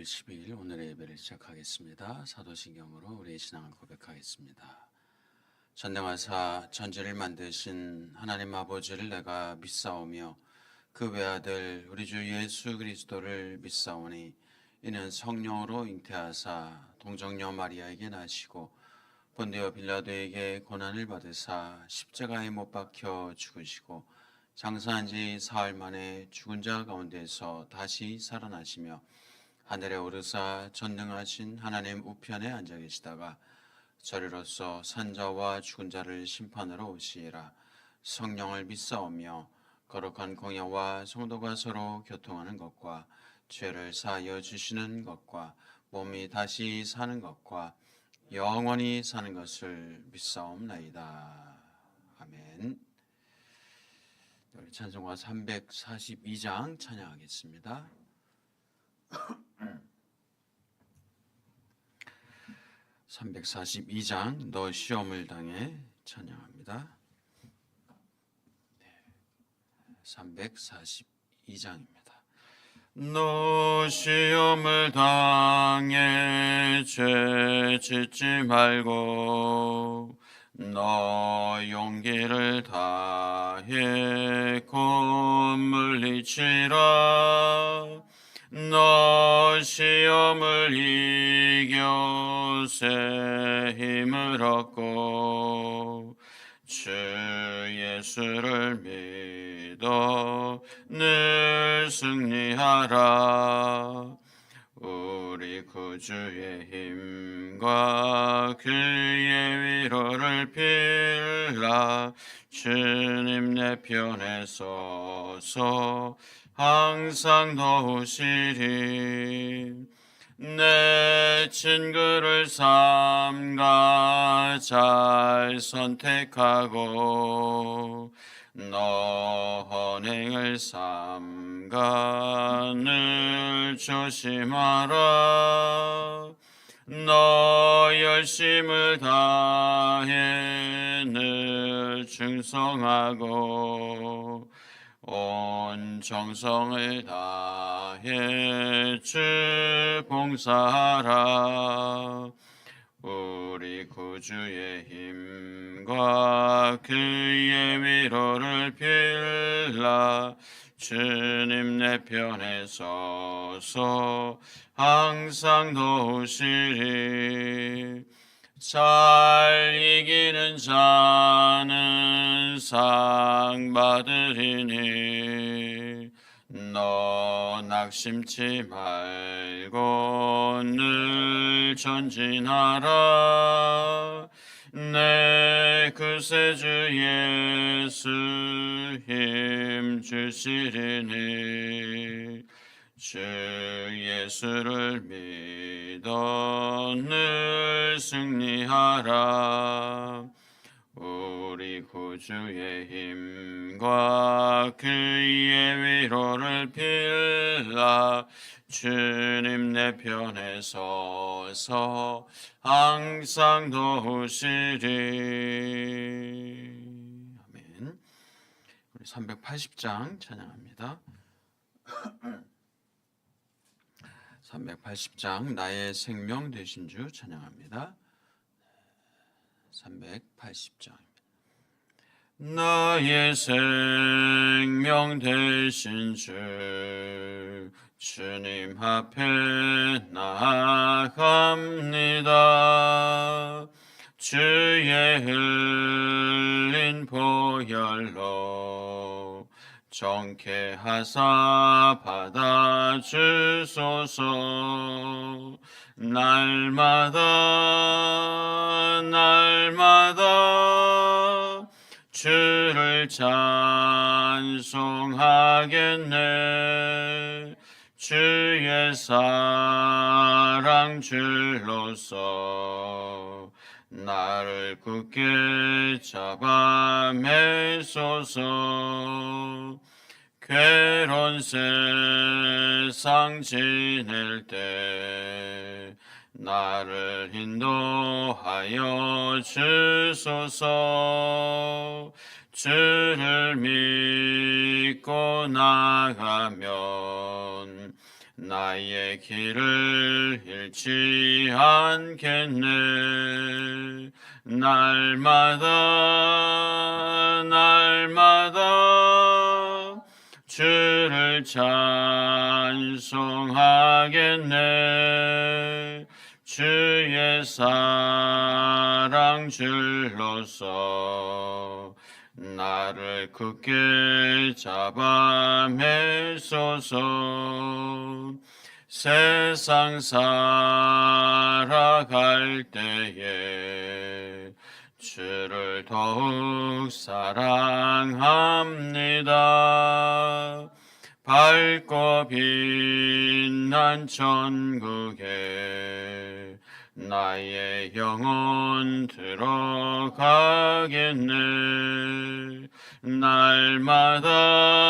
12일 오늘의 예배를 시작하겠습니다. 사도신경으로 우리의 신앙을 고백하겠습니다. 전능하사 천지를 만드신 하나님 아버지를 내가 믿사오며 그 외아들 우리 주 예수 그리스도를 믿사오니 이는 성령으로 잉태하사 동정녀 마리아에게 나시고 본디오 빌라도에게 고난을 받으사 십자가에 못 박혀 죽으시고 장사한 지 사흘 만에 죽은 자 가운데서 다시 살아나시며 하늘에 오르사 전능하신 하나님 우편에 앉아 계시다가 저리로서 산자와 죽은 자를 심판하러 오시리라. 성령을 믿사오며 거룩한 공예와 성도가 서로 교통하는 것과 죄를 사하여 주시는 것과 몸이 다시 사는 것과 영원히 사는 것을 믿사옵나이다. 아멘. 우리 찬송가 342장 찬양하겠습니다. 342장 너 시험을 당해 찬양합니다. 342장입니다. 너 시험을 당해 죄 짓지 말고 너 용기를 다해 곧 물리치라. 너 시험을 이겨 새 힘을 얻고 주 예수를 믿어 늘 승리하라. 우리 구주의 힘과 그의 위로를 빌라. 주님 내 편에 서서 항상 도우시리. 내 친구를 삼가 잘 선택하고 너 헌행을 삼가 늘 조심하라. 너 열심을 다해 늘 충성하고 온 정성을 다해 주 봉사하라. 우리 구주의 힘과 그의 위로를 빌라. 주님 내 편에 서서 항상 도우시리. 잘 이기는 자는 상 받으리니 너 낙심치 말고 늘 전진하라. 내 구세주 예수 힘 주시리니 주 예수를 믿어 늘 승리하라. 우리 구주의 힘과 그의 위로를 빌라. 주님 내 편에 서서 항상 도우시리. 아멘. 우리 380장 찬양합니다. 380장 나의 생명 되신 주 찬양합니다. 380장입니다. 나의 생명 되신 주 주님 앞에 나아갑니다. 주의 흘린 보혈로 정케하사 받아주소서. 날마다 주를 찬송하겠네. 주의 사랑 줄로서 나를 굳게 잡아 매소서. 괴로운 세상 지낼 때 나를 인도하여 주소서. 주를 믿고 나가면 나의 길을 잃지 않겠네. 날마다 주를 찬송하겠네. 주의 사랑 줄로서 나를 굳게 잡아 매소서. 세상 살아갈 때에 주를 더욱 사랑합니다. 밝고 빛난 천국에 나의 영혼 들어가겠네. 날마다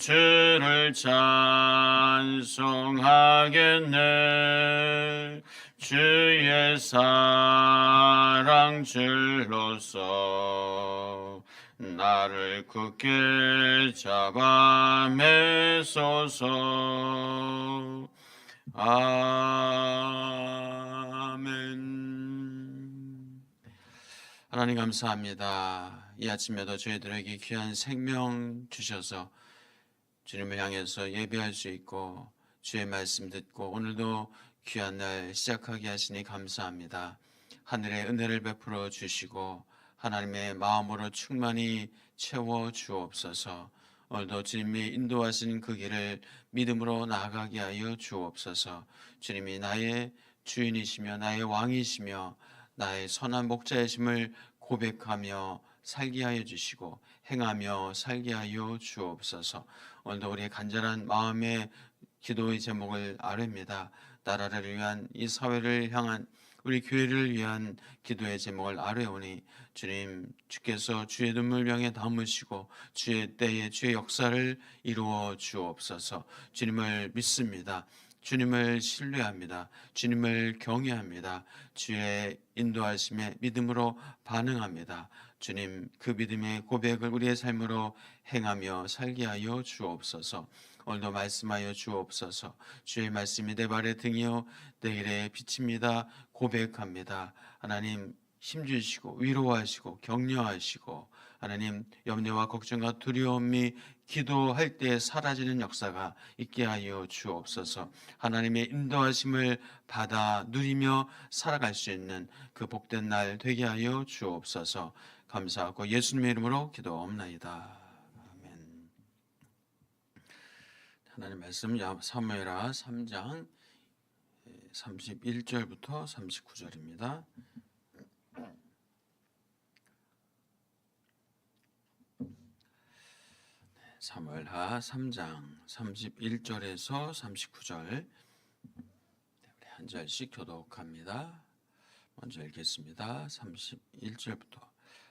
주를 찬송하겠네. 주의 사랑 줄로서 나를 굳게 잡아 매소서. 아멘. 하나님 감사합니다. 이 아침에도 저희들에게 귀한 생명 주셔서 주님을 향해서 예배할 수 있고 주의 말씀 듣고 오늘도 귀한 날 시작하게 하시니 감사합니다. 하늘의 은혜를 베풀어 주시고 하나님의 마음으로 충만히 채워 주옵소서. 오늘도 주님이 인도하신 그 길을 믿음으로 나아가게 하여 주옵소서. 주님이 나의 주인이시며 나의 왕이시며 나의 선한 목자이심을 고백하며 살게 하여 주시고 행하며 살게 하여 주옵소서. 오늘도 우리의 간절한 마음의 기도의 제목을 아뢰입니다. 나라를 위한, 이 사회를 향한, 우리 교회를 위한 기도의 제목을 아뢰오니 주님, 주께서 주의 눈물병에 담으시고 주의 때에 주의 역사를 이루어 주옵소서. 주님을 믿습니다. 주님을 신뢰합니다. 주님을 경외합니다. 주의 인도하심에 믿음으로 반응합니다. 주님, 그 믿음의 고백을 우리의 삶으로 행하며 살게 하여 주옵소서. 오늘도 말씀하여 주옵소서. 주의 말씀이 내 발의 등이요 내 길의 빛입니다. 고백합니다. 하나님, 힘주시고 위로하시고 격려하시고 하나님, 염려와 걱정과 두려움이 기도할 때 사라지는 역사가 있게 하여 주옵소서. 하나님의 인도하심을 받아 누리며 살아갈 수 있는 그 복된 날 되게 하여 주옵소서. 감사하고 예수님의 이름으로 기도옵나이다. 아멘. 하나님 말씀 사무엘하 3장 31절부터 39절입니다. 사무엘하 3장 31절에서 39절 한 절씩 교독합니다. 먼저 읽겠습니다. 31절부터.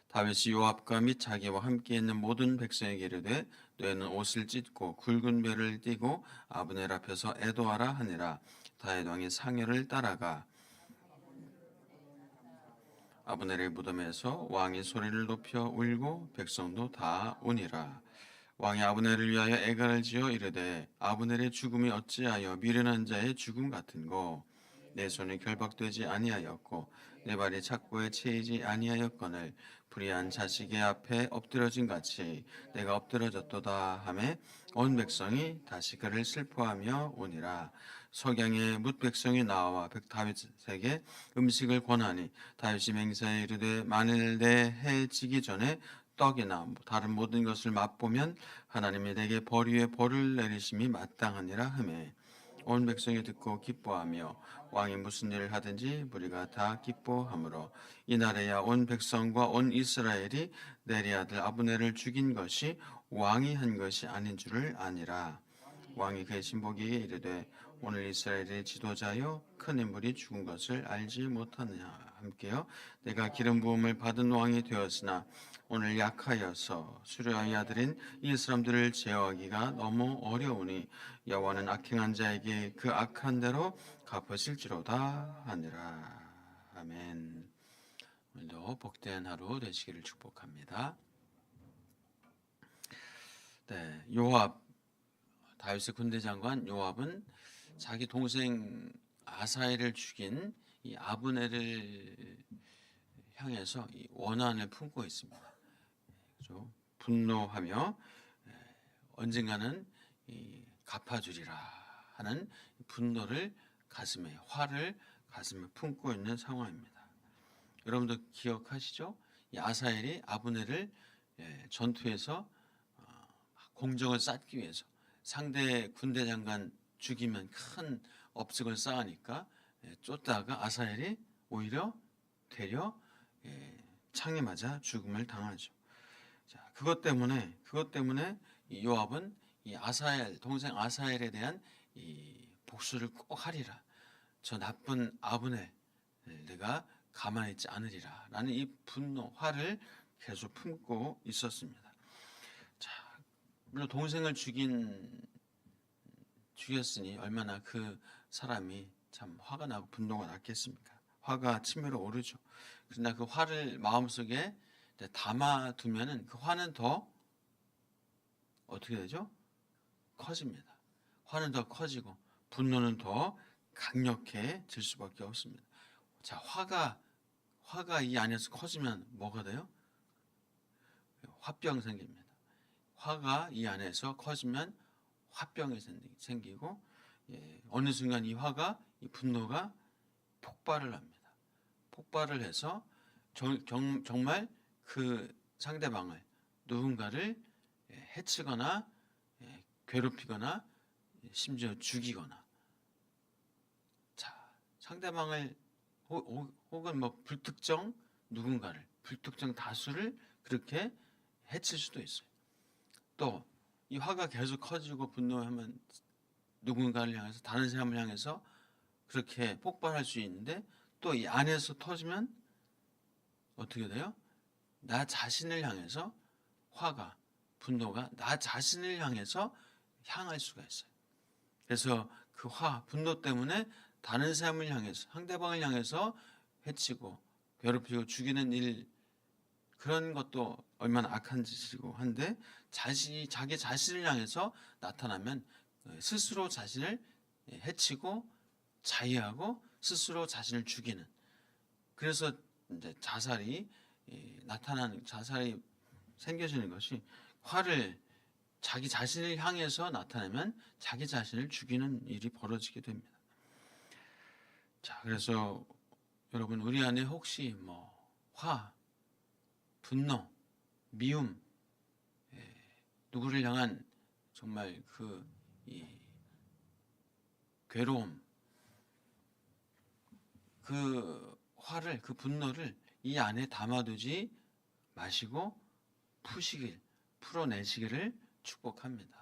다윗이 요압과 및 자기와 함께 있는 모든 백성에게 이르되 너희는 옷을 찢고 굵은 배를 띠고 아브넬 앞에서 애도하라 하니라. 다윗 왕이 상여를 따라가 아브넬의 무덤에서 왕이 소리를 높여 울고 백성도 다 우니라. 왕이 아브넬을 위하여 애가를 지어 이르되 아브넬의 죽음이 어찌하여 미련한 자의 죽음 같은고 내 손이 결박되지 아니하였고 내 발이 착고에 채이지 아니하였거늘 불의한 자식의 앞에 엎드러진 같이 내가 엎드러졌도다 하매 온 백성이 다시 그를 슬퍼하며 오니라. 석양에 뭇 백성이 나와 다윗에게 음식을 권하니 다윗이 맹세하여 이르되 만일 내 해 지기 전에 떡이나 다른 모든 것을 맛보면 하나님이 내게 벌 위에 벌을 내리심이 마땅하니라 하매 온 백성이 듣고 기뻐하며 왕이 무슨 일을 하든지 무리가 다 기뻐하므로 이날에야 온 백성과 온 이스라엘이 내리 아들 아브넬을 죽인 것이 왕이 한 것이 아닌 줄을 아니라. 왕이 그의 신복에게 이르되 오늘 이스라엘의 지도자여 큰 인물이 죽은 것을 알지 못하느냐. 함께요 내가 기름 부음을 받은 왕이 되었으나 오늘 약하여서 수르야의 아들인 이 사람들을 제어하기가 너무 어려우니 여호와는 악행한 자에게 그 악한 대로 갚으실지로다 하니라. 아멘. 오늘도 복된 하루 되시기를 축복합니다. 네, 요압, 다윗의 군대 장관 요압은 자기 동생 아사엘을 죽인 이 아브넬을 향해서 이 원한을 품고 있습니다. 그렇죠? 분노하며 언젠가는 갚아주리라 하는 분노를 가슴에, 화를 가슴에 품고 있는 상황입니다. 여러분도 기억하시죠? 이 아사엘이 아브넬을 전투에서 공적을 쌓기 위해서 상대 군대 장관 죽이면 큰 업적을 쌓으니까 쫓다가 아사엘이 오히려 되려 창에 맞아 죽음을 당하죠. 자, 그것 때문에 이 요압은 이 아사엘 동생 아사엘에 대한 이 복수를 꼭 하리라. 저 나쁜 아브넬 내가 가만히 있지 않으리라라는 이 분노, 화를 계속 품고 있었습니다. 자, 물론 동생을 죽였으니 얼마나 그 사람이 참 화가 나고 분노가 났겠습니까? 화가 치밀어 오르죠. 그러나 그 화를 마음속에 담아두면은 그 화는 더 어떻게 되죠? 커집니다. 화는 더 커지고 분노는 더 강력해질 수밖에 없습니다. 자, 화가 이 안에서 커지면 뭐가 돼요? 화병 생깁니다. 화가 이 안에서 커지면 화병이 생기고 어느 순간 이 화가 이 분노가 폭발을 합니다. 폭발을 해서 정말 그 상대방을 누군가를 해치거나 괴롭히거나 심지어 죽이거나 자 상대방을 혹은 뭐 불특정 누군가를 불특정 다수를 그렇게 해칠 수도 있어요. 또 이 화가 계속 커지고 분노하면 누군가를 향해서 다른 사람을 향해서 그렇게 폭발할 수 있는데 또 이 안에서 터지면 어떻게 돼요? 나 자신을 향해서 화가 분노가 나 자신을 향해서 향할 수가 있어요. 그래서 그 분노 때문에 다른 사람을 향해서 상대방을 향해서 해치고 괴롭히고 죽이는 일 그런 것도 얼마나 악한 짓이고 한데 자기 자신을 향해서 나타나면 스스로 자신을 해치고 자해하고 스스로 자신을 죽이는 그래서 이제 자살이 생겨지는 것이 화를 자기 자신을 향해서 나타내면 자기 자신을 죽이는 일이 벌어지게 됩니다. 자, 그래서 여러분 우리 안에 혹시 분노, 미움, 누구를 향한 정말 이 괴로움, 그 화를, 그 분노를 이 안에 담아두지 마시고 풀어내시기를 축복합니다.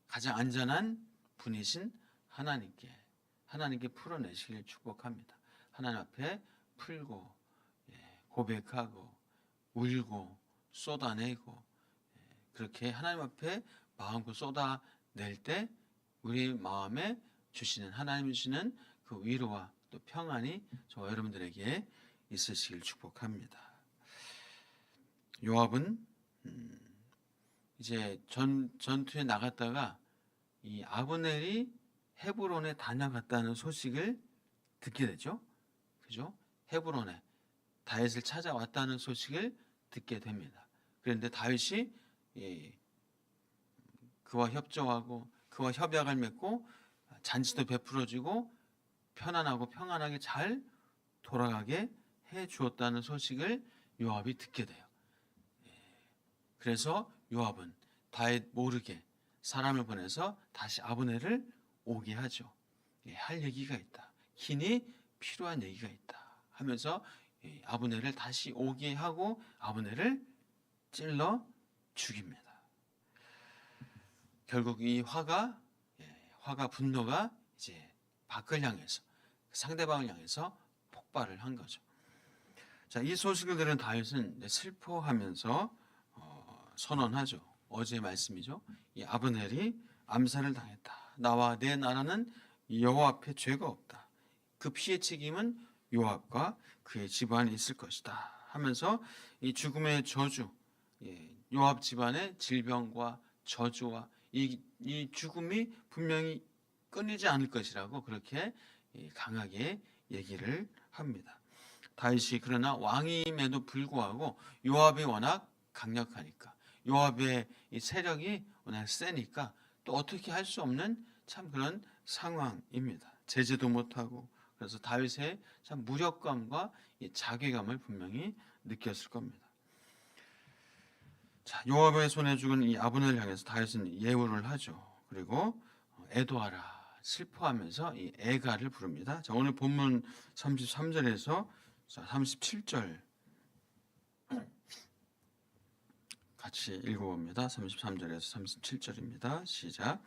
가장 안전한 분이신 하나님께 풀어내시기를 축복합니다. 하나님 앞에 풀고 고백하고 울고 쏟아내고 그렇게 하나님 앞에 마음껏 쏟아낼 때 우리 마음에 하나님 주시는 그 위로와 또 평안이 저와 여러분들에게 있으시길 축복합니다. 요압은 이제 전투에 나갔다가 이 아브넬이 헤브론에 다녀갔다는 소식을 듣게 되죠. 그죠? 헤브론에 다윗을 찾아왔다는 소식을 듣게 됩니다. 그런데 다윗이 그와 협조하고 그와 협약을 맺고 잔치도 베풀어주고 편안하고 평안하게 잘 돌아가게 해 주었다는 소식을 요압이 듣게 돼요. 그래서 요압은 다윗 모르게 사람을 보내서 다시 아브넬을 오게 하죠. 할 얘기가 있다. 긴히 필요한 얘기가 있다 하면서 아브넬을 다시 오게 하고 아브넬을 찔러 죽입니다. 결국 이 화가 분노가 이제 밖을 향해서 상대방을 향해서 폭발을 한 거죠. 자, 이 소식을 들은 다윗은 슬퍼하면서 선언하죠. 어제의 말씀이죠. 이 아브넬이 암살을 당했다. 나와 내 나라는 여호와 앞에 죄가 없다. 그 피의 책임은 요압과 그의 집안에 있을 것이다 하면서 이 죽음의 저주, 요압 집안의 질병과 저주와 이 죽음이 분명히 끊이지 않을 것이라고 그렇게 강하게 얘기를 합니다. 다윗이 그러나 왕임에도 불구하고 요압이 워낙 강력하니까, 요압의 이 세력이 워낙 세니까 또 어떻게 할 수 없는 참 그런 상황입니다. 제재도 못하고. 그래서 다윗의 참 무력감과 이 자괴감을 분명히 느꼈을 겁니다. 자, 요압의 손에 죽은 이 아브넬을 향해서 다윗은 예우를 하죠. 그리고 애도하라, 슬퍼하면서 이 애가를 부릅니다. 자, 오늘 본문 33절에서 37절 같이 읽어봅니다. 33절에서 37절입니다. 시작.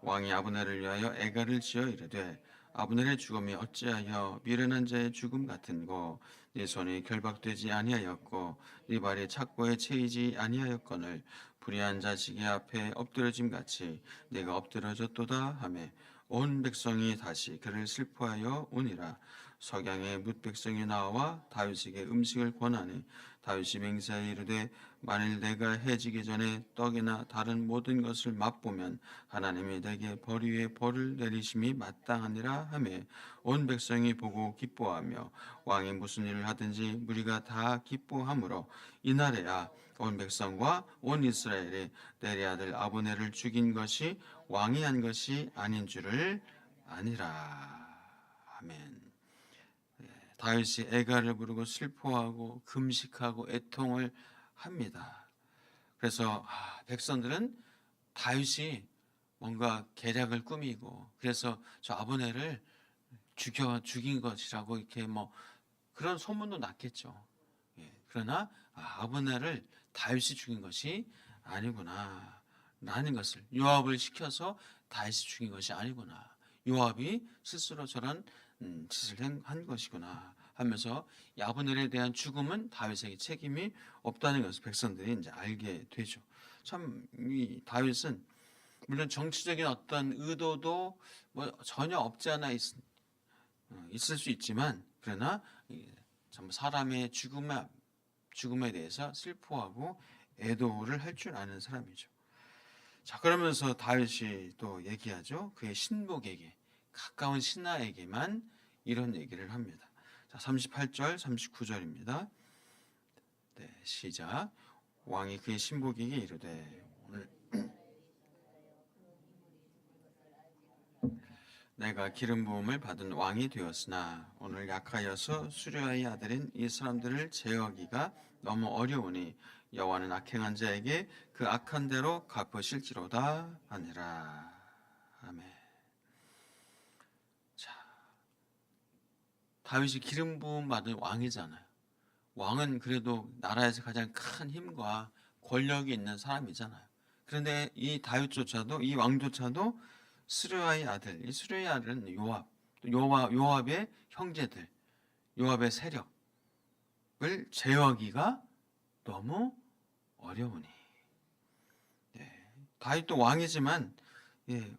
왕이 아브넬을 위하여 애가를 지어 이르되 아브넬의 죽음이 어찌하여 미련한 자의 죽음 같은고, 네 손이 결박되지 아니하였고 네 발이 착고에 채이지 아니하였거늘 불의한 자식의 앞에 엎드러짐 같이 네가 엎드러졌도다 하매 온 백성이 다시 그를 슬퍼하여 오니라. 석양에 뭇 백성이 나와 다윗에게 음식을 권하니 다윗이 맹세하여 이르되 만일 내가 해지기 전에 떡이나 다른 모든 것을 맛보면 하나님이 내게 벌 위에 벌을 내리심이 마땅하니라 하매 온 백성이 보고 기뻐하며 왕이 무슨 일을 하든지 무리가 다 기뻐하므로 이날에야 온 백성과 온 이스라엘이 내리 아들 아브넬을 죽인 것이 왕이 한 것이 아닌 줄을 아니라. 아멘. 다윗이 애가를 부르고 슬퍼하고 금식하고 애통을 합니다. 그래서 백성들은 다윗이 뭔가 계략을 꾸미고 그래서 저 아브넬을 죽인 것이라고 이렇게 뭐 그런 소문도 났겠죠. 그러나 아브넬을 다윗이 죽인 것이 아니구나 라는 것을, 요압을 시켜서 다윗이 죽인 것이 아니구나, 요압이 스스로 저런 짓을 한 것이구나 하면서 아브넬에 대한 죽음은 다윗에게 책임이 없다는 것을 백성들이 이제 알게 되죠. 참 이 다윗은 물론 정치적인 어떤 의도도 뭐 전혀 없지 않아 있을 수 있지만, 그러나 참 사람의 죽음에 대해서 슬퍼하고 애도를 할 줄 아는 사람이죠. 자, 그러면서 다윗이 또 얘기하죠. 그의 신복에게, 가까운 신하에게만 이런 얘기를 합니다. 자, 38절, 39절입니다. 네, 시작. 왕이 그의 신복에게 이르되 오늘 내가 기름 부음을 받은 왕이 되었으나 오늘 약하여서 수르야의 아들인 이 사람들을 제어하기가 너무 어려우니 여호와는 악행한 자에게 그 악한 대로 갚으실지로다 하니라. 아멘. 자, 다윗이 기름 부음 받은 왕이잖아요. 왕은 그래도 나라에서 가장 큰 힘과 권력이 있는 사람이잖아요. 그런데 이 다윗조차도, 이 왕조차도 스루야의 아들, 이 스루야의 아들은 요압의 형제들, 요압의 세력을 제어하기가 너무 어려우니. 다윗도 왕이지만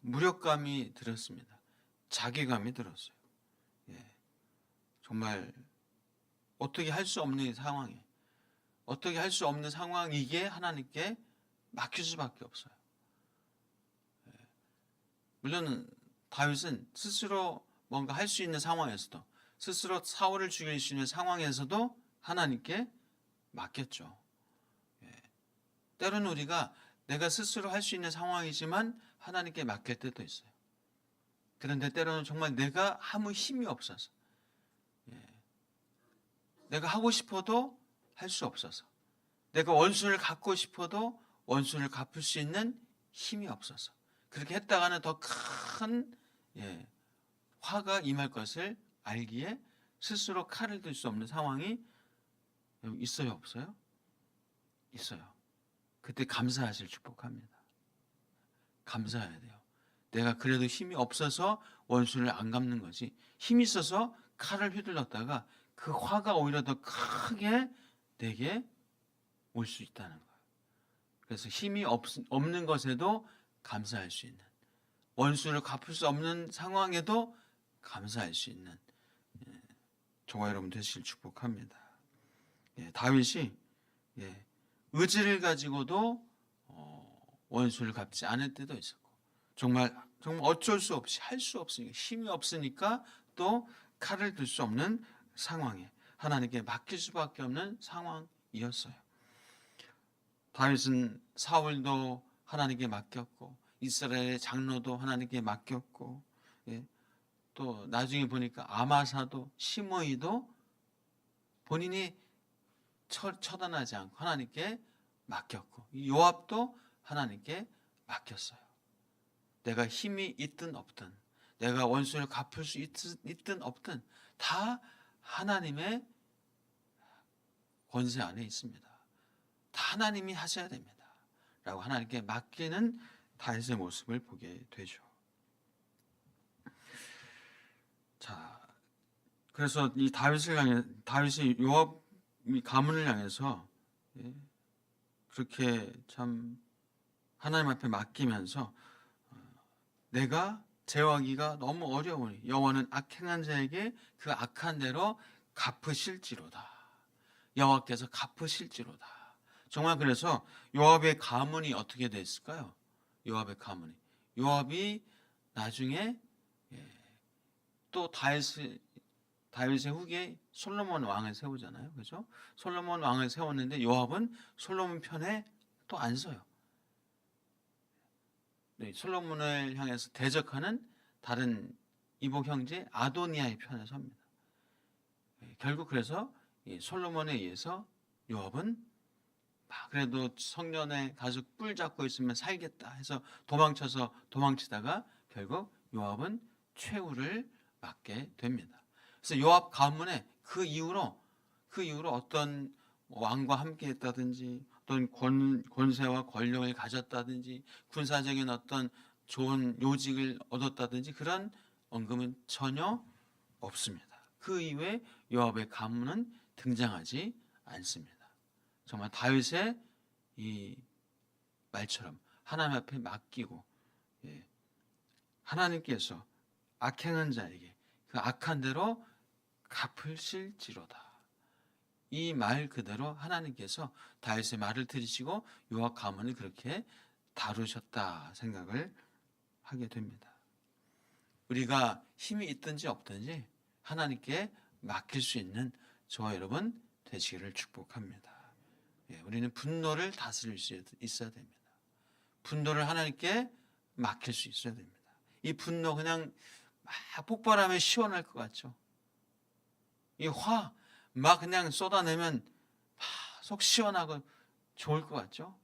무력감이 들었습니다. 자괴감이 들었어요. 정말 어떻게 할 수 없는 상황에, 어떻게 할 수 없는 상황이기에 하나님께 맡길 수밖에 없어요. 물론 다윗은 스스로 뭔가 할 수 있는 상황에서도, 스스로 사울을 죽일 수 있는 상황에서도 하나님께 맡겼죠. 때로는 우리가 내가 스스로 할 수 있는 상황이지만 하나님께 맡길 때도 있어요. 그런데 때로는 정말 내가 아무 힘이 없어서, 내가 하고 싶어도 할 수 없어서, 내가 원수를 갚고 싶어도 원수를 갚을 수 있는 힘이 없어서, 그렇게 했다가는 더 큰 화가 임할 것을 알기에 스스로 칼을 들 수 없는 상황이 있어요, 없어요? 있어요. 그때 감사하실 축복합니다. 감사해야 돼요. 내가 그래도 힘이 없어서 원수를 안 갚는 거지, 힘이 있어서 칼을 휘둘렀다가 그 화가 오히려 더 크게 내게 올 수 있다는 거예요. 그래서 힘이 없는 것에도 감사할 수 있는, 원수를 갚을 수 없는 상황에도 감사할 수 있는 저와 여러분 되시길 축복합니다. 다윗이 의지를 가지고도 원수를 갚지 않을 때도 있었고, 정말 어쩔 수 없이 할 수 없으니까, 힘이 없으니까 또 칼을 들 수 없는 상황에 하나님께 맡길 수밖에 없는 상황이었어요. 다윗은 사울도 하나님께 맡겼고, 이스라엘의 장로도 하나님께 맡겼고, 예, 또 나중에 보니까 아마사도, 시므이도 본인이 처단하지 않고 하나님께 맡겼고, 요압도 하나님께 맡겼어요. 내가 힘이 있든 없든, 내가 원수를 갚을 수 있든 없든 다 하나님의 권세 안에 있습니다. 다 하나님이 하셔야 됩니다. 라고 하나님께 맡기는 다윗의 모습을 보게 되죠. 자, 그래서 이 다윗이 요압 가문을 향해서 그렇게 참 하나님 앞에 맡기면서 내가 제어하기가 너무 어려우니 여호와는 악행한 자에게 그 악한 대로 갚으실지로다. 여호와께서 갚으실지로다. 정말 그래서 요압의 가문이 어떻게 됐을까요? 요압의 가문이. 요압이 나중에 또 다윗의 후계 솔로몬 왕을 세우잖아요. 그죠? 솔로몬 왕을 세웠는데 요압은 솔로몬 편에 또 안 서요. 솔로몬을 향해서 대적하는 다른 이복 형제 아도니아의 편에 섭니다. 결국 그래서 솔로몬에 의해서 요압은 그래도 성년에 가서 뿔 잡고 있으면 살겠다 해서 도망치다가 결국 요압은 최후를 맞게 됩니다. 그래서 요압 가문에 그 이후로 어떤 왕과 함께했다든지 어떤 권세와 권력을 가졌다든지 군사적인 어떤 좋은 요직을 얻었다든지 그런 언급은 전혀 없습니다. 그 이후에 요압의 가문은 등장하지 않습니다. 정말 다윗의 이 말처럼 하나님 앞에 맡기고 하나님께서 악행한 자에게 그 악한 대로 갚으실지로다. 이 말 그대로 하나님께서 다윗의 말을 들으시고 요압 가문을 그렇게 다루셨다 생각을 하게 됩니다. 우리가 힘이 있든지 없든지 하나님께 맡길 수 있는 저와 여러분 되시기를 축복합니다. 우리는 분노를 다스릴 수 있어야 됩니다. 분노를 하나님께 맡길 수 있어야 됩니다. 이 분노 그냥 막 폭발하면 시원할 것 같죠? 이 화 막 그냥 쏟아내면 속 시원하고 좋을 것 같죠?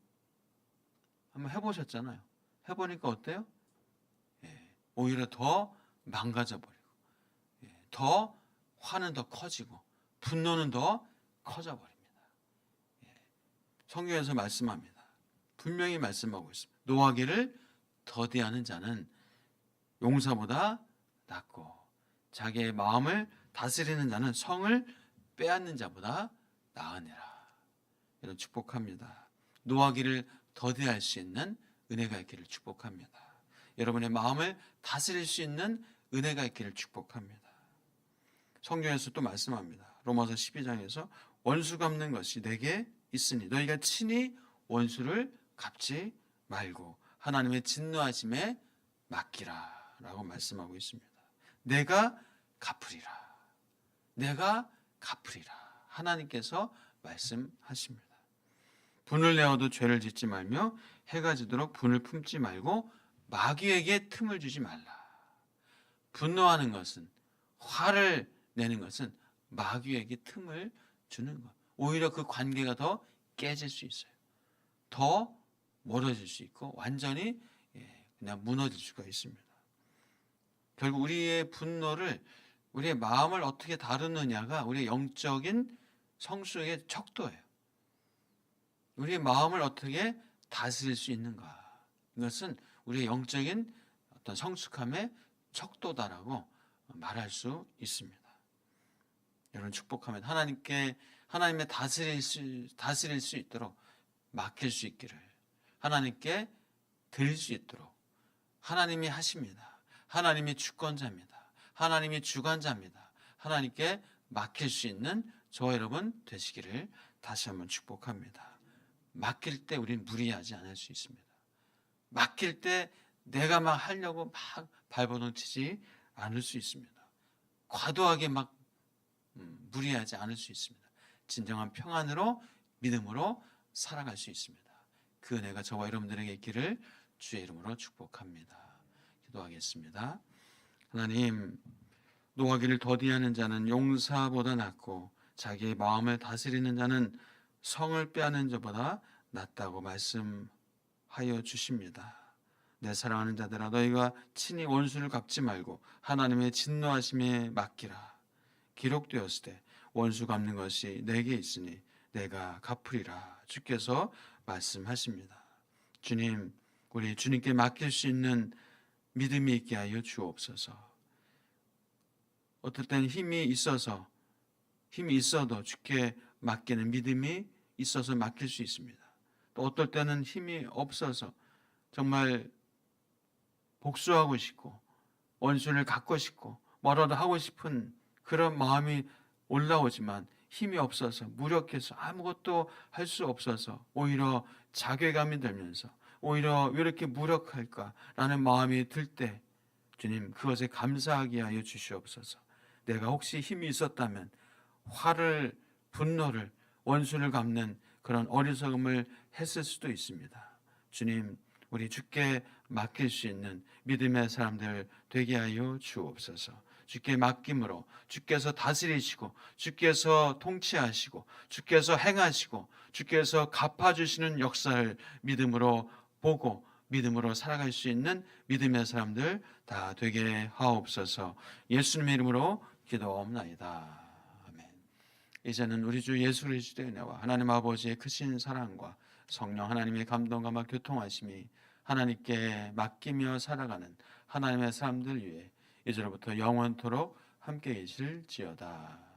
한번 해보셨잖아요. 해보니까 어때요? 오히려 더 망가져 버리고, 더 화는 더 커지고, 분노는 더 커져 버립니다. 성경에서 말씀합니다. 분명히 말씀하고 있습니다. 노하기를 더디하는 자는 용사보다 낫고, 자기의 마음을 다스리는 자는 성을 빼앗는 자보다 나으니라. 이런 축복합니다. 노하기를 더디할 수 있는 은혜가 있기를 축복합니다. 여러분의 마음을 다스릴 수 있는 은혜가 있기를 축복합니다. 성경에서 또 말씀합니다. 로마서 12장에서 원수 갚는 것이 내게 있으니 너희가 친히 원수를 갚지 말고 하나님의 진노하심에 맡기라 라고 말씀하고 있습니다. 내가 갚으리라. 내가 갚으리라. 하나님께서 말씀하십니다. 분을 내어도 죄를 짓지 말며 해가 지도록 분을 품지 말고 마귀에게 틈을 주지 말라. 분노하는 것은, 화를 내는 것은 마귀에게 틈을 주는 것. 오히려 그 관계가 더 깨질 수 있어요. 더 멀어질 수 있고 완전히 그냥 무너질 수가 있습니다. 결국 우리의 분노를, 우리의 마음을 어떻게 다루느냐가 우리의 영적인 성숙의 척도예요. 우리의 마음을 어떻게 다스릴 수 있는가. 이것은 우리의 영적인 어떤 성숙함의 척도다라고 말할 수 있습니다. 여러분 축복하면 하나님의 다스릴 수 있도록 맡길 수 있기를, 하나님께 드릴 수 있도록 하나님이 하십니다. 하나님이 주권자입니다. 하나님이 주관자입니다. 하나님께 맡길 수 있는 저와 여러분 되시기를 다시 한번 축복합니다. 맡길 때 우리는 무리하지 않을 수 있습니다. 맡길 때 내가 막 하려고 막 발버둥치지 않을 수 있습니다. 과도하게 막 무리하지 않을 수 있습니다. 진정한 평안으로 믿음으로 살아갈 수 있습니다. 그 은혜가 저와 여러분들에게 있기를 주의 이름으로 축복합니다. 기도하겠습니다. 하나님, 노하기를 더디하는 자는 용사보다 낫고 자기의 마음을 다스리는 자는 성을 빼앗는 자보다 낫다고 말씀하여 주십니다. 내 사랑하는 자들아, 너희가 친히 원수를 갚지 말고 하나님의 진노하심에 맡기라. 기록되었을 때 원수 갚는 것이 내게 있으니 내가 갚으리라. 주께서 말씀하십니다. 주님, 우리 주님께 맡길 수 있는 믿음이 있게 하여 주옵소서. 어떨 때는 힘이 있어도 주께 맡기는 믿음이 있어서 맡길 수 있습니다. 또 어떨 때는 힘이 없어서 정말 복수하고 싶고 원수를 갚고 싶고 뭐라도 하고 싶은 그런 마음이 올라오지만 힘이 없어서 무력해서 아무것도 할 수 없어서 오히려 자괴감이 들면서 오히려 왜 이렇게 무력할까라는 마음이 들 때 주님, 그것에 감사하게 하여 주시옵소서. 내가 혹시 힘이 있었다면 화를, 분노를, 원수를 갚는 그런 어리석음을 했을 수도 있습니다. 주님, 우리 주께 맡길 수 있는 믿음의 사람들 되게 하여 주옵소서. 주께 맡김으로 주께서 다스리시고 주께서 통치하시고 주께서 행하시고 주께서 갚아주시는 역사를 믿음으로 보고 믿음으로 살아갈 수 있는 믿음의 사람들 다 되게 하옵소서. 예수님의 이름으로 기도옵나이다. 아멘. 이제는 우리 주 예수 그리스도의 은혜와 하나님 아버지의 크신 사랑과 성령 하나님의 감동과 교통하심이 하나님께 맡기며 살아가는 하나님의 사람들 위해 이제로부터 영원토록 함께 계실지어다.